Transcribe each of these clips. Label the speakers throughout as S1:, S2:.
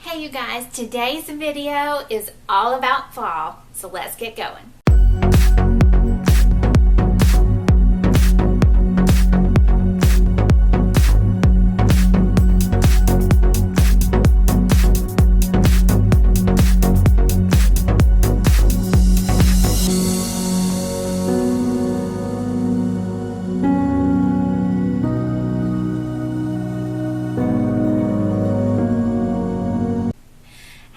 S1: Hey you guys, today's video is all about fall, so let's get going.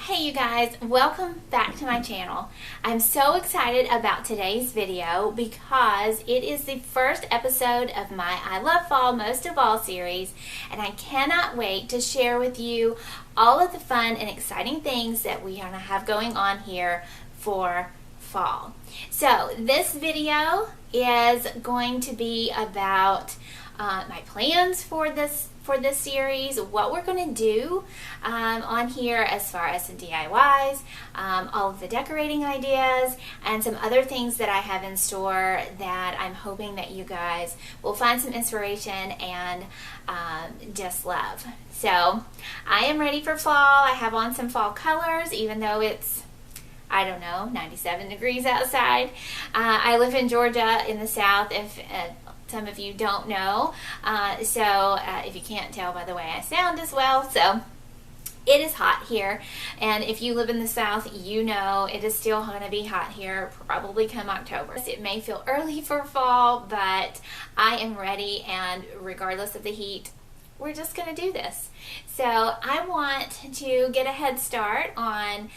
S1: Hey you guys, welcome back to my channel. I'm so excited about today's video because it is the first episode of my I Love Fall Most of All series, and I cannot wait to share with you all of the fun and exciting things that we are going to have going on here for fall. So this video is going to be about my plans for this series, what we're going to do on here as far as some DIYs, all of the decorating ideas, and some other things that I have in store that I'm hoping that you guys will find some inspiration and just love. So I am ready for fall. I have on some fall colors, even though it's, I don't know, 97 degrees outside. I live in Georgia in the South, if some of you don't know, so if you can't tell by the way I sound as well, so it is hot here, and if you live in the South, you know it is still going to be hot here, probably come October. It may feel early for fall, but I am ready, and regardless of the heat, we're just going to do this. So I want to get a head start on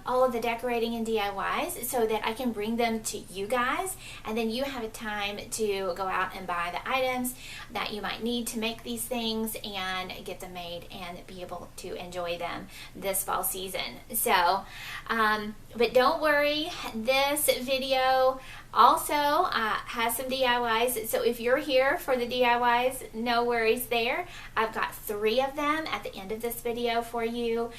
S1: all of the decorating and DIYs so that I can bring them to you guys, and then you have a time to go out and buy the items that you might need to make these things and get them made and be able to enjoy them this fall season. So, but don't worry, this video also has some DIYs, so if you're here for the DIYs, no worries there. I've got 3 of them at the end of this video for you.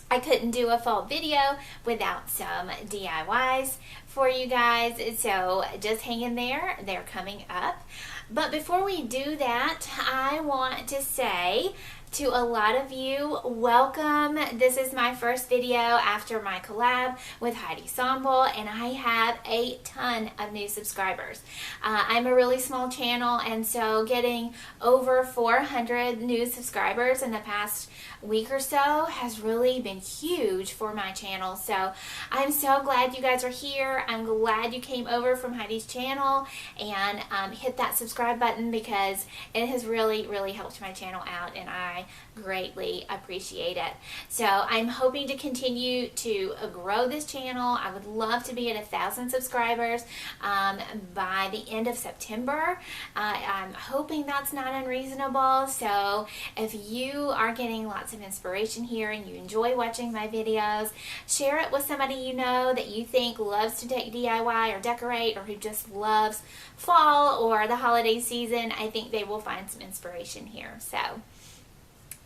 S1: I couldn't do a fall video without some DIYs for you guys, so just hang in there, they're coming up. But before we do that, I want to say to a lot of you, welcome. This is my first video after my collab with Heidi Sample, and I have a ton of new subscribers. I'm a really small channel, and so getting over 400 new subscribers in the past week or so has really been huge for my channel. So I'm so glad you guys are here. I'm glad you came over from Heidi's channel and hit that subscribe button, because it has really helped my channel out, and I greatly appreciate it. So I'm hoping to continue to grow this channel. I would love to be at 1,000 subscribers by the end of September. I'm hoping that's not unreasonable. So if you are getting lots of inspiration here and you enjoy watching my videos, share it with somebody you know that you think loves to DIY or decorate, or who just loves fall or the holiday season. I think they will find some inspiration here. So,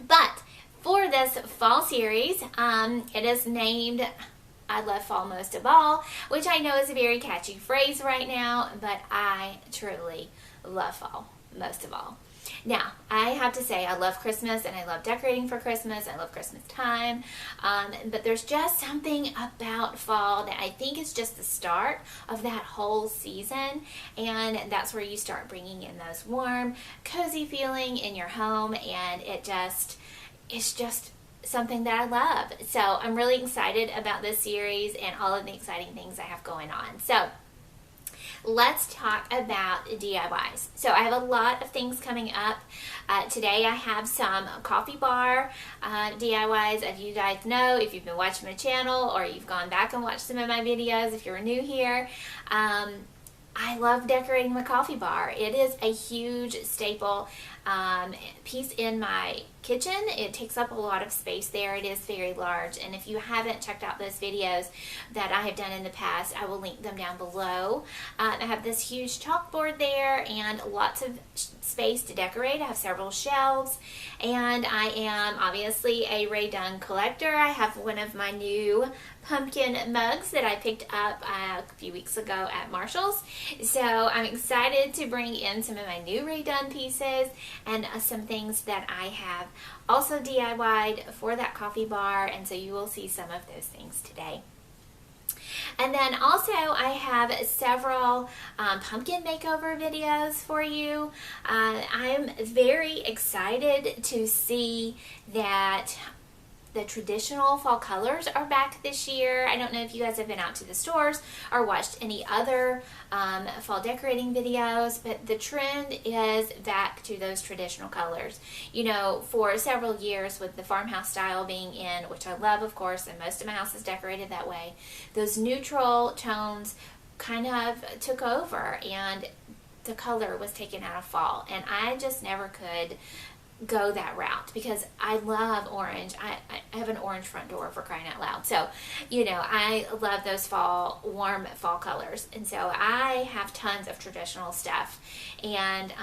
S1: but for this fall series, it is named I Love Fall Most of All, which I know is a very catchy phrase right now, but I truly love fall most of all. Now, I have to say I love Christmas, and I love decorating for Christmas. I love Christmas time, but there's just something about fall that I think is just the start of that whole season, and that's where you start bringing in those warm, cozy feeling in your home, and it's just something that I love. So I'm really excited about this series and all of the exciting things I have going on. So let's talk about DIYs. So I have a lot of things coming up. Today I have some coffee bar DIYs. As you guys know, if you've been watching my channel or you've gone back and watched some of my videos, if you're new here, I love decorating my coffee bar. It is a huge staple piece in my kitchen. It takes up a lot of space there. It is very large, and if you haven't checked out those videos that I have done in the past, I will link them down below. I have this huge chalkboard there and lots of space to decorate. I have several shelves, and I am obviously a Rae Dunn collector. I have one of my new pumpkin mugs that I picked up a few weeks ago at Marshall's. So I'm excited to bring in some of my new Rae Dunn pieces and some things that I have also DIY'd for that coffee bar, and so you will see some of those things today. And then also I have several pumpkin makeover videos for you. I'm very excited to see that the traditional fall colors are back this year. I don't know if you guys have been out to the stores or watched any other fall decorating videos, but the trend is back to those traditional colors. You know, for several years with the farmhouse style being in, which I love, of course, and most of my house is decorated that way, those neutral tones kind of took over and the color was taken out of fall, and I just never could go that route because I love orange. I have an orange front door, for crying out loud. So, you know, I love those fall, warm fall colors. And so I have tons of traditional stuff. And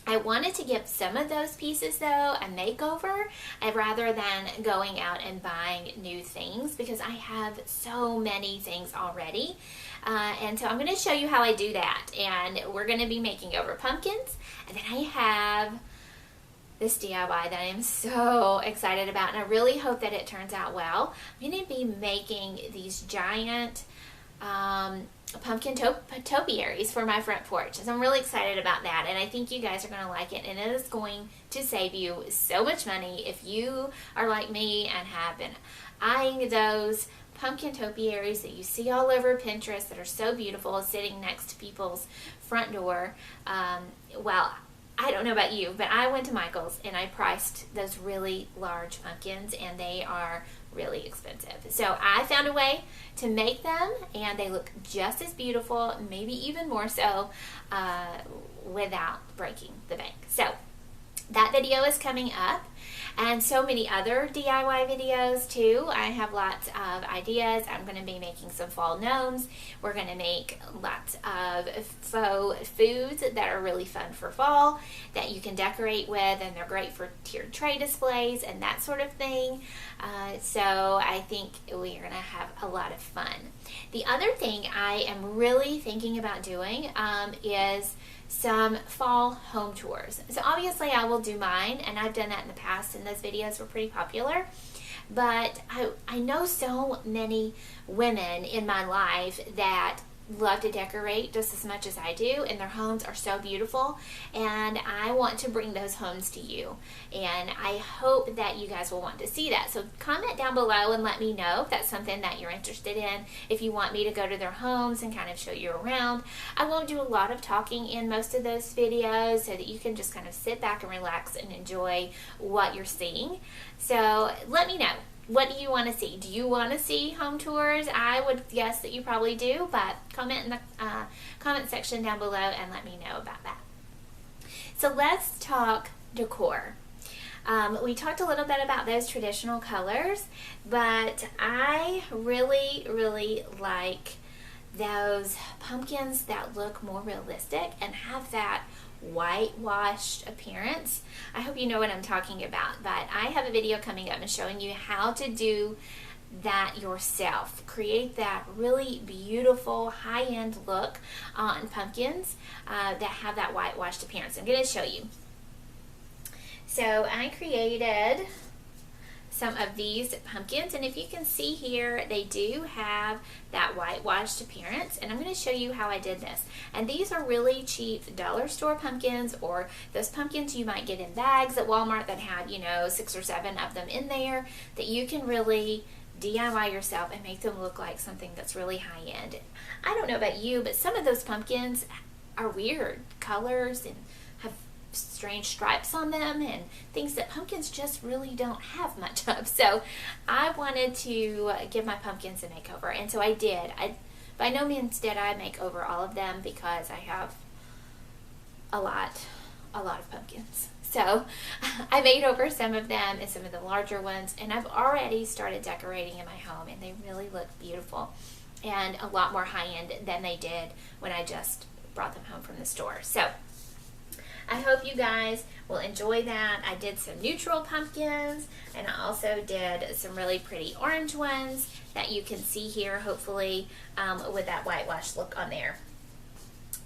S1: I wanted to give some of those pieces, though, a makeover rather than going out and buying new things because I have so many things already. And so I'm going to show you how I do that. And we're going to be making over pumpkins. And then I have this DIY that I am so excited about, and I really hope that it turns out well. I'm going to be making these giant pumpkin topiaries for my front porch, so I'm really excited about that, and I think you guys are going to like it, and it is going to save you so much money if you are like me and have been eyeing those pumpkin topiaries that you see all over Pinterest that are so beautiful sitting next to people's front door. Well, I don't know about you, but I went to Michael's and I priced those really large pumpkins, and they are really expensive. So I found a way to make them, and they look just as beautiful, maybe even more so, without breaking the bank. So that video is coming up, and so many other DIY videos too. I have lots of ideas. I'm going to be making some fall gnomes. We're going to make lots of faux foods that are really fun for fall that you can decorate with, and they're great for tiered tray displays and that sort of thing. So I think we are going to have a lot of fun. The other thing I am really thinking about doing is some fall home tours. So obviously I will do mine, and I've done that in the past, and those videos were pretty popular. But I know so many women in my life that love to decorate just as much as I do, and their homes are so beautiful, and I want to bring those homes to you, and I hope that you guys will want to see that. So comment down below and let me know if that's something that you're interested in, if you want me to go to their homes and kind of show you around. I won't do a lot of talking in most of those videos so that you can just kind of sit back and relax and enjoy what you're seeing. So let me know. What do you want to see? Do you want to see home tours? I would guess that you probably do, but comment in the comment section down below and let me know about that. So let's talk decor. We talked a little bit about those traditional colors, but I really, really like those pumpkins that look more realistic and have that whitewashed appearance. I hope you know what I'm talking about, but I have a video coming up and showing you how to do that yourself. Create that really beautiful high-end look on pumpkins that have that whitewashed appearance. I'm going to show you. So I created some of these pumpkins, and if you can see here, they do have that whitewashed appearance, and I'm going to show you how I did this. And these are really cheap dollar store pumpkins, or those pumpkins you might get in bags at Walmart that have, you know, 6 or 7 of them in there, that you can really DIY yourself and make them look like something that's really high-end. I don't know about you, but some of those pumpkins are weird colors and have strange stripes on them and things that pumpkins just really don't have much of. So I wanted to give my pumpkins a makeover, and so I did. By no means did I make over all of them because I have a lot of pumpkins. So I made over some of them and some of the larger ones, and I've already started decorating in my home, and they really look beautiful and a lot more high-end than they did when I just brought them home from the store. So I hope you guys will enjoy that. I did some neutral pumpkins, and I also did some really pretty orange ones that you can see here, hopefully, with that whitewash look on there.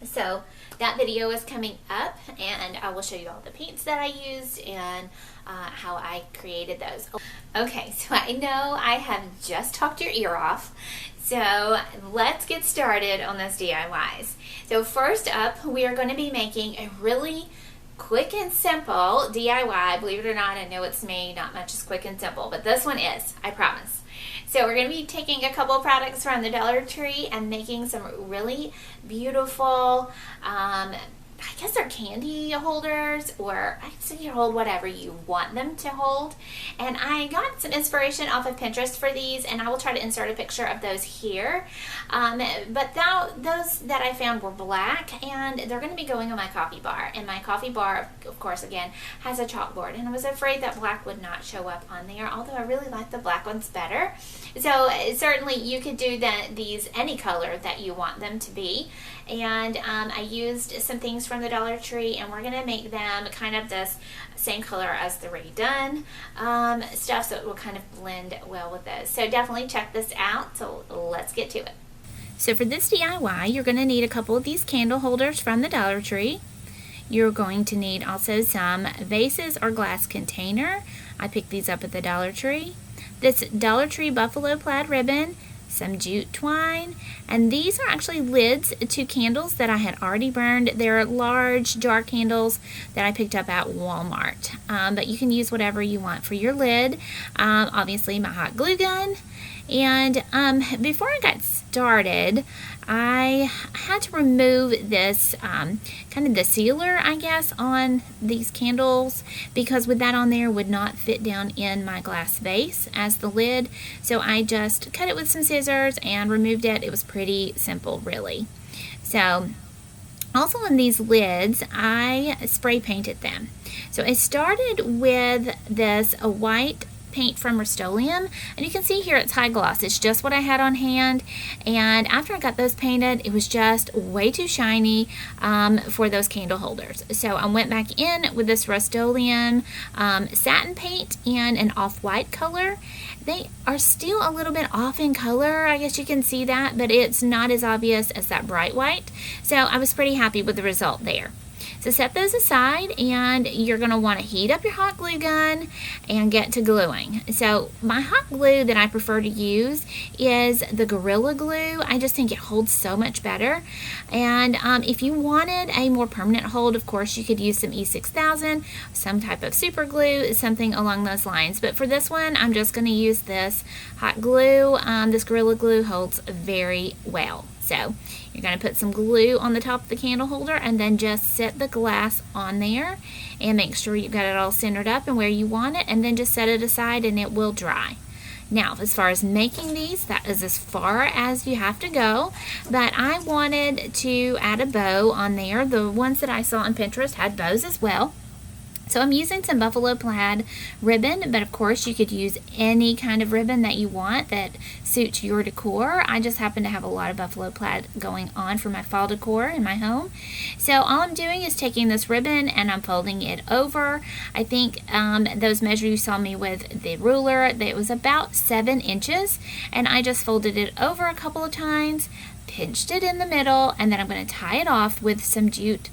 S1: So that video is coming up, and I will show you all the paints that I used and how I created those. Okay, so I know I have just talked your ear off, so let's get started on those DIYs. So first up, we are going to be making a really quick and simple DIY. Believe it or not, I know it's me, not much is quick and simple, but this one is, I promise. So we're going to be taking a couple of products from the Dollar Tree and making some really beautiful, I guess they're candy holders, or I guess you can hold whatever you want them to hold. And I got some inspiration off of Pinterest for these, and I will try to insert a picture of those here. But those that I found were black, and they're going to be going on my coffee bar. And my coffee bar, of course, again, has a chalkboard, and I was afraid that black would not show up on there, although I really like the black ones better. So certainly you could do these any color that you want them to be. And I used some things from the Dollar Tree, and we're going to make them kind of this same color as the Ready Done stuff, so it will kind of blend well with those. So definitely check this out. So let's get to it. So for this DIY, you're going to need a couple of these candle holders from the Dollar Tree. You're going to need also some vases or glass container. I picked these up at the Dollar Tree. This Dollar Tree buffalo plaid ribbon, some jute twine, and these are actually lids to candles that I had already burned. They're large jar candles that I picked up at Walmart, but you can use whatever you want for your lid. Obviously my hot glue gun, and before I got started, I had to remove this kind of the sealer, I guess, on these candles, because with that on there would not fit down in my glass vase as the lid. So I just cut it with some scissors and removed it. It was pretty simple, really. So also on these lids, I spray painted them. So I started with this white paint from Rust-Oleum, and you can see here it's high gloss. It's just what I had on hand, and after I got those painted, it was just way too shiny for those candle holders. So I went back in with this Rust-Oleum satin paint in an off-white color. They are still a little bit off in color, I guess you can see that, but it's not as obvious as that bright white. So I was pretty happy with the result there. So set those aside, and you're going to want to heat up your hot glue gun and get to gluing. So my hot glue that I prefer to use is the Gorilla Glue. I just think it holds so much better. And if you wanted a more permanent hold, of course, you could use some E6000, some type of super glue, something along those lines. But for this one, I'm just going to use this hot glue. This Gorilla Glue holds very well. So you're going to put some glue on the top of the candle holder, and then just set the glass on there and make sure you've got it all centered up and where you want it, and then just set it aside and it will dry. Now, as far as making these, that is as far as you have to go, but I wanted to add a bow on there. The ones that I saw on Pinterest had bows as well. So I'm using some buffalo plaid ribbon, but of course you could use any kind of ribbon that you want that suits your decor. I just happen to have a lot of buffalo plaid going on for my fall decor in my home. So all I'm doing is taking this ribbon and I'm folding it over. I think those measures you saw me with the ruler, it was about 7 inches, and I just folded it over a couple of times, pinched it in the middle, and then I'm going to tie it off with some jute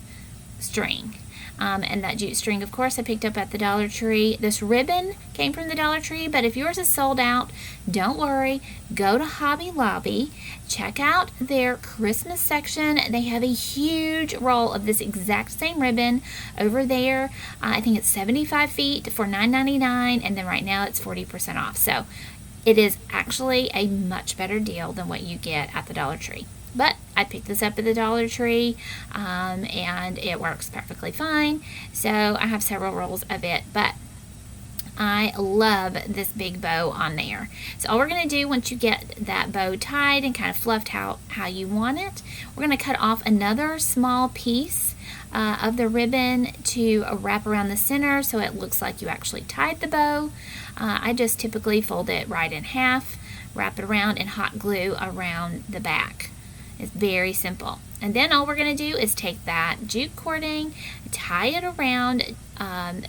S1: string. And that jute string, of course, I picked up at the Dollar Tree. This ribbon came from the Dollar Tree, but if yours is sold out, don't worry. Go to Hobby Lobby. Check out their Christmas section. They have a huge roll of this exact same ribbon over there. I think it's 75 feet for $9.99, and then right now it's 40% off. So it is actually a much better deal than what you get at the Dollar Tree. But I picked this up at the Dollar Tree, and it works perfectly fine. So I have several rolls of it, but I love this big bow on there. So all we're going to do once you get that bow tied and kind of fluffed how you want it, we're going to cut off another small piece of the ribbon to wrap around the center so it looks like you actually tied the bow. I just typically fold it right in half, wrap it around, and hot glue around the back. It's very simple. And then all we're going to do is take that jute cording, tie it around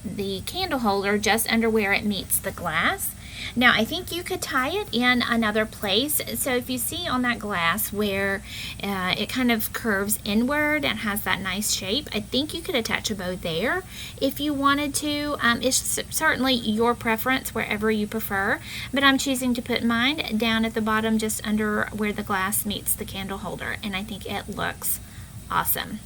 S1: the candle holder just under where it meets the glass. Now I think you could tie it in another place. So if you see on that glass where it kind of curves inward and has that nice shape, I think you could attach a bow there if you wanted to. It's certainly your preference wherever you prefer, but I'm choosing to put mine down at the bottom just under where the glass meets the candle holder, and I think it looks awesome.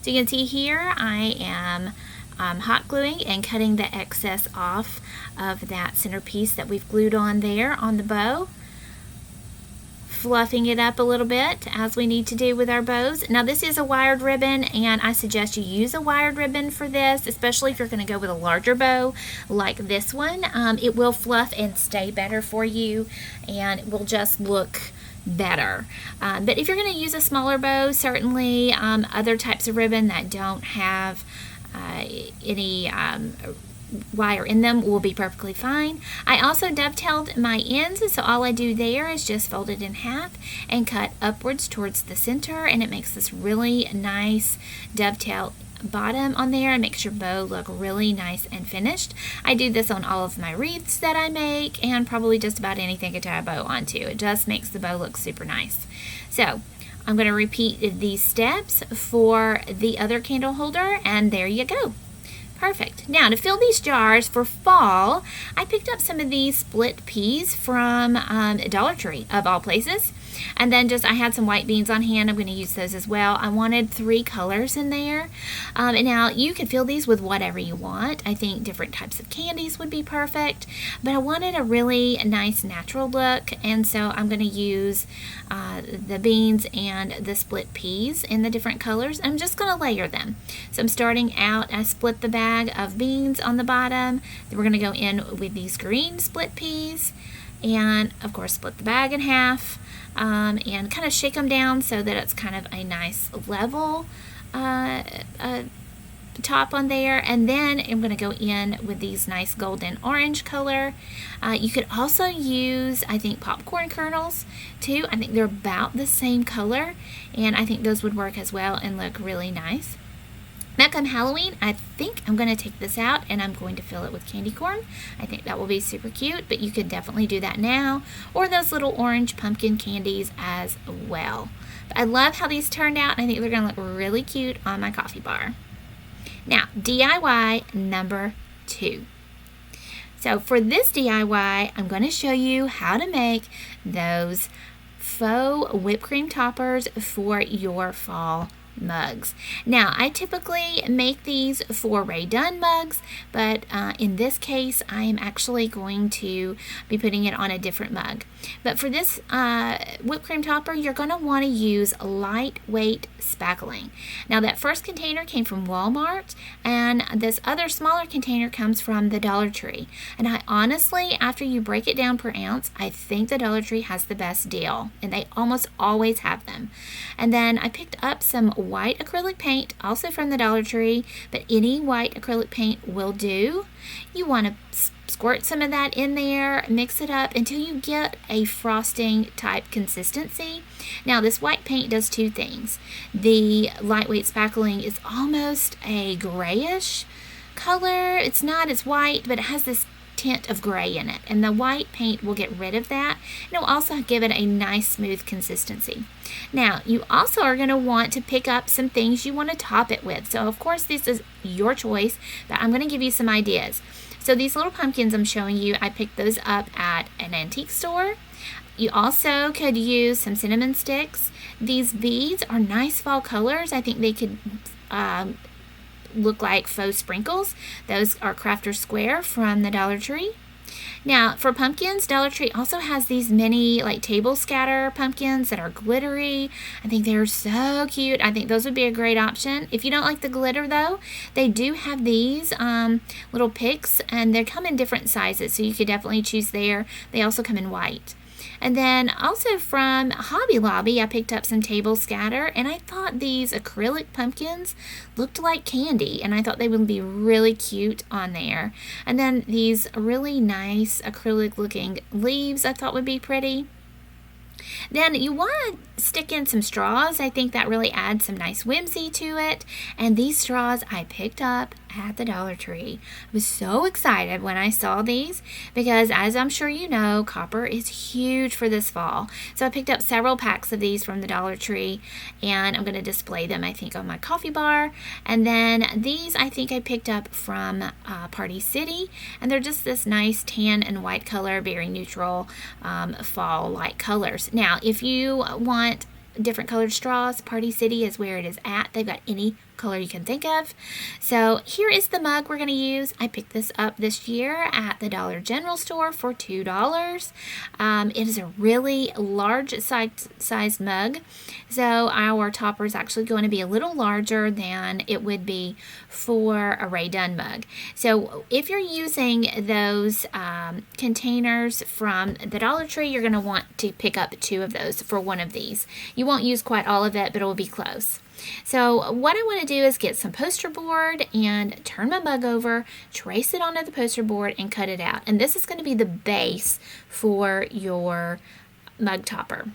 S1: So you can see here I am hot gluing and cutting the excess off of that centerpiece that we've glued on there on the bow, fluffing it up a little bit as we need to do with our bows. Now this is a wired ribbon, and I suggest you use a wired ribbon for this, especially if you're going to go with a larger bow like this one. It will fluff and stay better for you, and it will just look better. But if you're going to use a smaller bow, certainly other types of ribbon that don't have any wire in them will be perfectly fine. I also dovetailed my ends, so all I do there is just fold it in half and cut upwards towards the center, and it makes this really nice dovetail bottom on there and makes your bow look really nice and finished. I do this on all of my wreaths that I make, and probably just about anything I tie a bow onto. It just makes the bow look super nice. So I'm going to repeat these steps for the other candle holder, and there you go. Perfect. Now to fill these jars for fall, I picked up some of these split peas from Dollar Tree of all places, and then I had some white beans on hand. I'm going to use those as well. I wanted 3 colors in there, and now you can fill these with whatever you want. I think different types of candies would be perfect, but I wanted a really nice natural look, and so I'm going to use the beans and the split peas in the different colors. I'm just going to layer them. So I'm starting out, I split the bag of beans on the bottom, then we're going to go in with these green split peas, and of course split the bag in half, and kind of shake them down so that it's kind of a nice level top on there. And then I'm going to go in with these nice golden orange color. You could also use, I think, popcorn kernels too. I think they're about the same color, and I think those would work as well and look really nice. Now come Halloween, I think I'm going to take this out and I'm going to fill it with candy corn. I think that will be super cute, but you could definitely do that now, or those little orange pumpkin candies as well. But I love how these turned out, and I think they're going to look really cute on my coffee bar. Now, DIY number 2. So for this DIY, I'm going to show you how to make those faux whipped cream toppers for your fall mugs. Now, I typically make these for Rae Dunn mugs, but in this case, I am actually going to be putting it on a different mug. But for this whipped cream topper, you're going to want to use lightweight spackling. Now, that first container came from Walmart, and this other smaller container comes from the Dollar Tree. And I honestly, after you break it down per ounce, I think the Dollar Tree has the best deal, and they almost always have them. And then I picked up some white acrylic paint, also from the Dollar Tree, but any white acrylic paint will do. You want to squirt some of that in there, mix it up until you get a frosting type consistency. Now, this white paint does 2 things. The lightweight spackling is almost a grayish color. It's white, but it has this tint of gray in it, and the white paint will get rid of that, and it will also give it a nice smooth consistency. Now, you also are going to want to pick up some things you want to top it with. So of course this is your choice, but I'm going to give you some ideas. So these little pumpkins I'm showing you, I picked those up at an antique store. You also could use some cinnamon sticks. These beads are nice fall colors. I think they could look like faux sprinkles. Those are Crafter's Square from the Dollar Tree. Now, for pumpkins, Dollar Tree also has these mini table scatter pumpkins that are glittery. I think they're so cute. I think those would be a great option. If you don't like the glitter though, they do have these little picks, and they come in different sizes, so you could definitely choose there. They also come in white. And then also from Hobby Lobby, I picked up some table scatter, and I thought these acrylic pumpkins looked like candy, and I thought they would be really cute on there. And then these really nice acrylic looking leaves I thought would be pretty. Then you want to stick in some straws. I think that really adds some nice whimsy to it. And these straws I picked up at the Dollar Tree. I was so excited when I saw these because, as I'm sure you know, copper is huge for this fall. So I picked up several packs of these from the Dollar Tree, and I'm going to display them, I think, on my coffee bar. And then these I think I picked up from Party City, and they're just this nice tan and white color, very neutral fall light colors. Now, if you want different colored straws, Party City is where it is at. They've got any color you can think of. So here is the mug we're going to use. I picked this up this year at the Dollar General store for $2. It is a really large sized mug, so our topper is actually going to be a little larger than it would be for a Ray Dunn mug. So if you're using those containers from the Dollar Tree, you're going to want to pick up 2 of those for one of these. You won't use quite all of it, but it will be close. So what I want to do is get some poster board and turn my mug over, trace it onto the poster board, and cut it out. And this is going to be the base for your mug topper.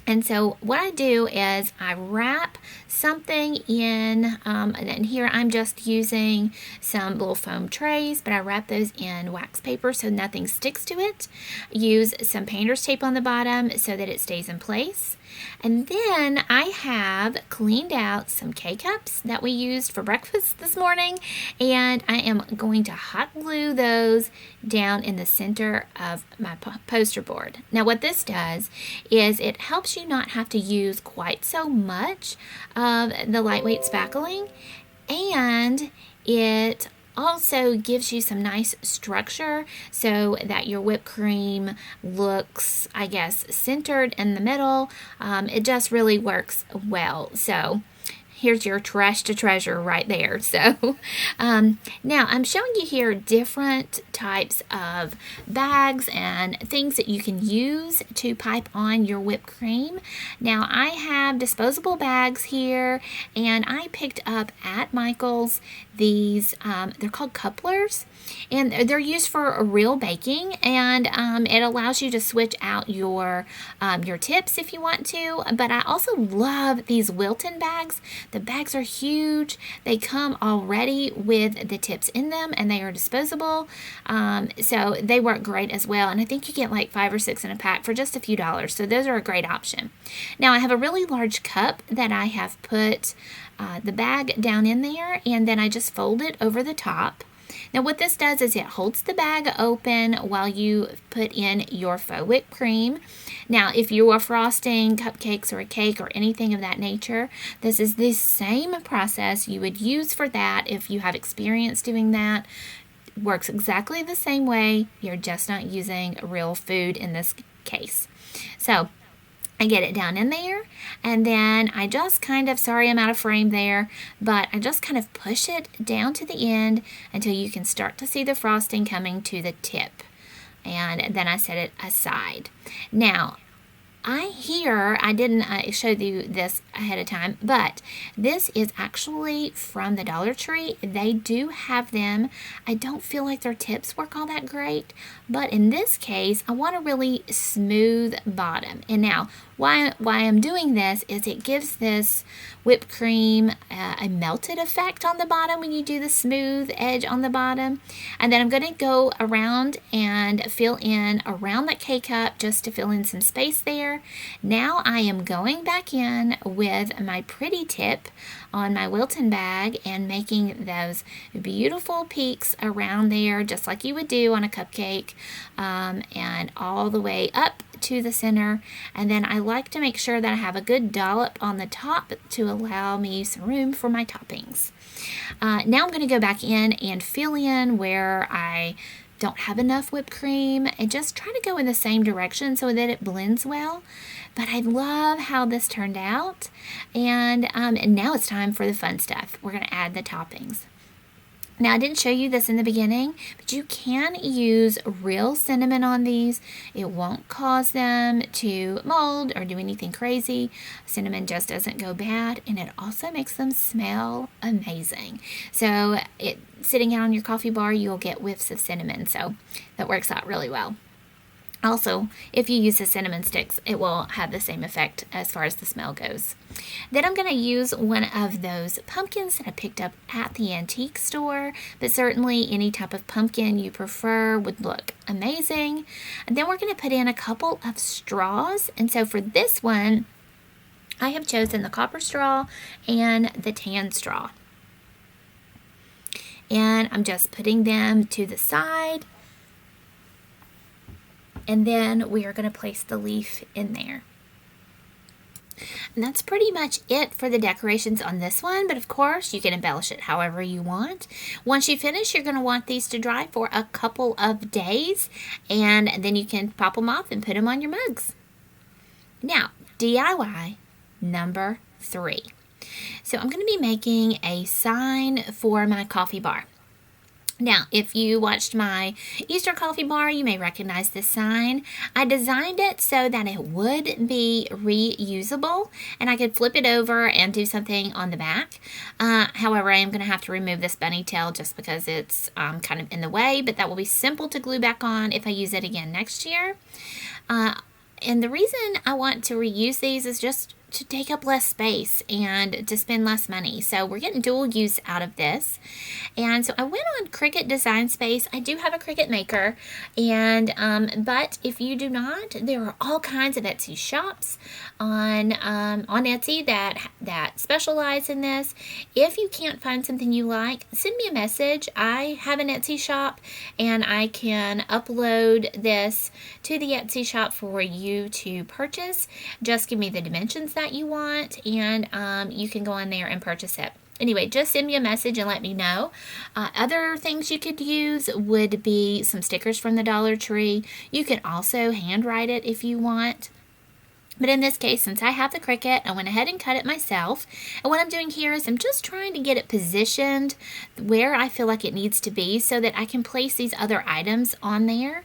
S1: And so what I do is I wrap something in, and here I'm just using some little foam trays, but I wrap those in wax paper so nothing sticks to it. Use some painter's tape on the bottom so that it stays in place. And then I have cleaned out some K-cups that we used for breakfast this morning, and I am going to hot glue those down in the center of my poster board. Now what this does is it helps you not have to use quite so much of the lightweight spackling, and it also gives you some nice structure so that your whipped cream looks, I guess, centered in the middle. It just really works well. So here's your trash to treasure right there. So now I'm showing you here different types of bags and things that you can use to pipe on your whipped cream. Now I have disposable bags here, and I picked up at Michael's these, they're called couplers, and they're used for real baking, and it allows you to switch out your tips if you want to. But I also love these Wilton bags. The bags are huge. They come already with the tips in them, and they are disposable, so they work great as well. And I think you get like 5 or 6 in a pack for just a few dollars, so those are a great option. Now I have a really large cup that I have put the bag down in there, and then I just fold it over the top. Now what this does is it holds the bag open while you put in your faux whipped cream. Now if you are frosting cupcakes or a cake or anything of that nature, this is the same process you would use for that if you have experience doing that. Works exactly the same way. You're just not using real food in this case. So I get it down in there, and then I just kind of, sorry I'm out of frame there, but I just kind of push it down to the end until you can start to see the frosting coming to the tip. And then I set it aside. Now, I didn't show you this ahead of time, but this is actually from the Dollar Tree. They do have them. I don't feel like their tips work all that great, but in this case, I want a really smooth bottom. And now, why I'm doing this is it gives this whipped cream a melted effect on the bottom when you do the smooth edge on the bottom. And then I'm going to go around and fill in around that K-cup just to fill in some space there. Now I am going back in with my pretty tip on my Wilton bag and making those beautiful peaks around there just like you would do on a cupcake, and all the way up to the center. And then I like to make sure that I have a good dollop on the top to allow me some room for my toppings. Now I'm going to go back in and fill in where I don't have enough whipped cream and just try to go in the same direction so that it blends well. But I love how this turned out, and now it's time for the fun stuff. We're going to add the toppings. Now, I didn't show you this in the beginning, but you can use real cinnamon on these. It won't cause them to mold or do anything crazy. Cinnamon just doesn't go bad, and it also makes them smell amazing. So, sitting out on your coffee bar, you'll get whiffs of cinnamon, so that works out really well. Also, if you use the cinnamon sticks, it will have the same effect as far as the smell goes. Then I'm going to use one of those pumpkins that I picked up at the antique store, but certainly any type of pumpkin you prefer would look amazing. And then we're going to put in a couple of straws. And so for this one, I have chosen the copper straw and the tan straw. And I'm just putting them to the side. And then we are going to place the leaf in there. And that's pretty much it for the decorations on this one, but of course you can embellish it however you want. Once you finish, you're going to want these to dry for a couple of days, and then you can pop them off and put them on your mugs. Now, DIY number 3. So I'm going to be making a sign for my coffee bar. Now, if you watched my Easter coffee bar, you may recognize this sign. I designed it so that it would be reusable and I could flip it over and do something on the back. However, I am going to have to remove this bunny tail just because it's kind of in the way, but that will be simple to glue back on if I use it again next year. And the reason I want to reuse these is just to take up less space and to spend less money. So we're getting dual use out of this. And so I went on Cricut Design Space. I do have a Cricut maker, and but if you do not, there are all kinds of Etsy shops on Etsy that specialize in this. If you can't find something you like, send me a message. I have an Etsy shop, and I can upload this to the Etsy shop for you to purchase. Just give me the dimensions that you want, and you can go on there and purchase it. Anyway, just send me a message and let me know. Other things you could use would be some stickers from the Dollar Tree. You could also handwrite it if you want. But in this case, since I have the Cricut, I went ahead and cut it myself. And what I'm doing here is I'm just trying to get it positioned where I feel like it needs to be so that I can place these other items on there.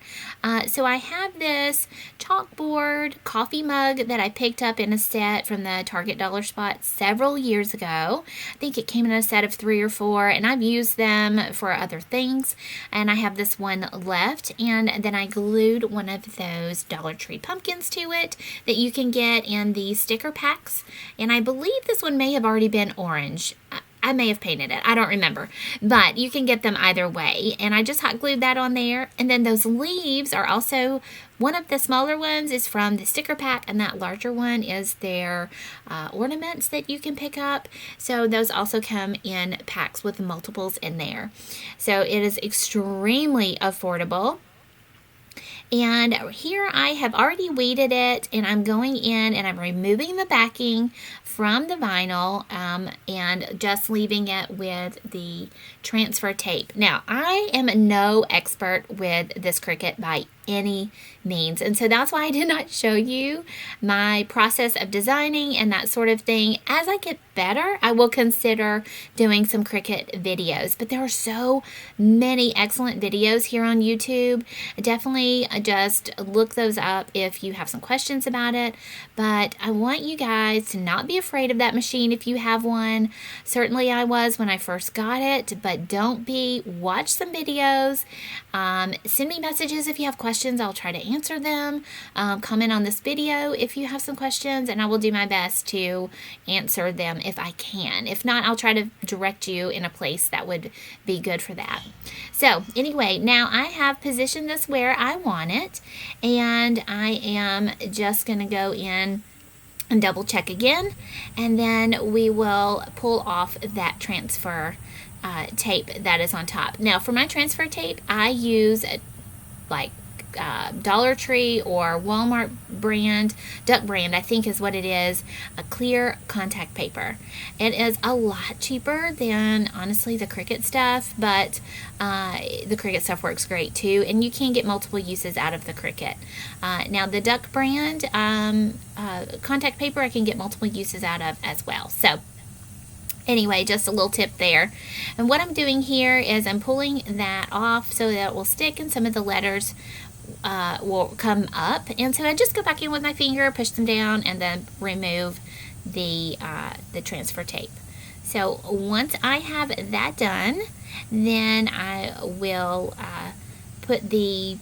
S1: So I have this chalkboard coffee mug that I picked up in a set from the Target Dollar Spot several years ago. I think it came in a set of 3 or 4, and I've used them for other things. And I have this one left, and then I glued one of those Dollar Tree pumpkins to it that you can get in the sticker packs, and I believe this one may have already been orange. I may have painted it. I don't remember, but you can get them either way, and I just hot glued that on there. And then those leaves are also, one of the smaller ones is from the sticker pack, and that larger one is their ornaments that you can pick up. So those also come in packs with multiples in there. So it is extremely affordable. And here I have already weeded it, and I'm going in and I'm removing the backing from the vinyl and just leaving it with the transfer tape. Now, I am no expert with this Cricut by any means, and so that's why I did not show you my process of designing and that sort of thing. As I get better, I will consider doing some Cricut videos, but there are so many excellent videos here on YouTube. Definitely just look those up if you have some questions about it, but I want you guys to not be afraid of that machine if you have one. Certainly I was when I first got it, but don't be. Watch some videos. Send me messages if you have questions. I'll try to answer them. Comment on this video if you have some questions, and I will do my best to answer them if I can. If not, I'll try to direct you in a place that would be good for that. So anyway, now I have positioned this where I want it, and I am just going to go in and double check again, and then we will pull off that transfer tape that is on top. Now for my transfer tape, I use like Dollar Tree or Walmart brand, Duck brand I think is what it is, a clear contact paper. It is a lot cheaper than honestly the Cricut stuff, but the Cricut stuff works great too, and you can get multiple uses out of the Cricut. Now the Duck brand contact paper I can get multiple uses out of as well. So anyway, just a little tip there. And what I'm doing here is I'm pulling that off so that it will stick and some of the letters will come up. And so I just go back in with my finger, push them down, and then remove the transfer tape. So once I have that done, then I will put the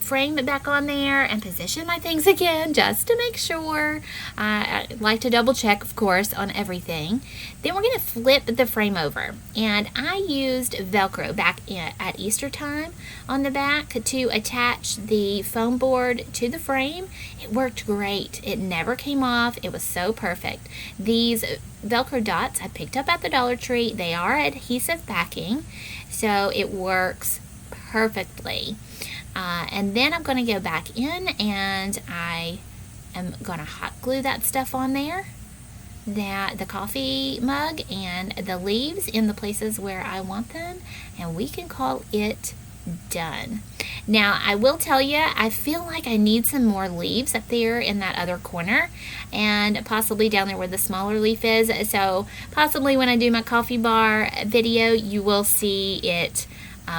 S1: frame it back on there and position my things again just to make sure. I like to double check, of course, on everything. Then we're going to flip the frame over, and I used Velcro back at Easter time on the back to attach the foam board to the frame. It worked great. It never came off. It was so perfect. These Velcro dots I picked up at the Dollar Tree. They are adhesive backing, so it works perfectly. And then I'm going to go back in, and I am going to hot glue that stuff on there, the coffee mug and the leaves in the places where I want them, and we can call it done. Now, I will tell you, I feel like I need some more leaves up there in that other corner, and possibly down there where the smaller leaf is. So possibly when I do my coffee bar video, you will see it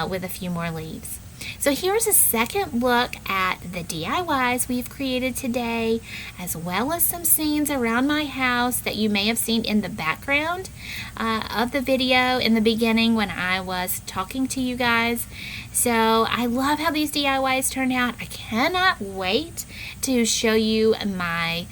S1: with a few more leaves. So here's a second look at the DIYs we've created today, as well as some scenes around my house that you may have seen in the background of the video in the beginning when I was talking to you guys. So I love how these DIYs turned out. I cannot wait to show you my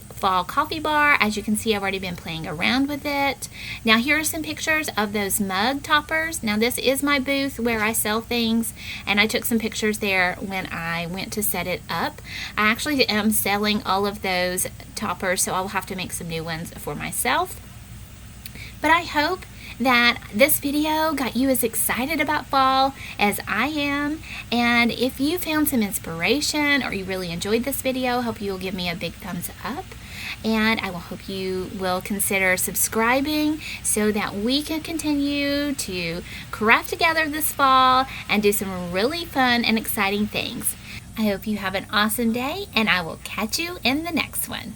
S1: fall coffee bar. As you can see, I've already been playing around with it. Now here are some pictures of those mug toppers. Now this is my booth where I sell things, and I took some pictures there when I went to set it up. I actually am selling all of those toppers, so I'll have to make some new ones for myself. But I hope that this video got you as excited about fall as I am, and if you found some inspiration or you really enjoyed this video, I hope you will give me a big thumbs up, and I will hope you will consider subscribing so that we can continue to craft together this fall and do some really fun and exciting things. I hope you have an awesome day, and I will catch you in the next one.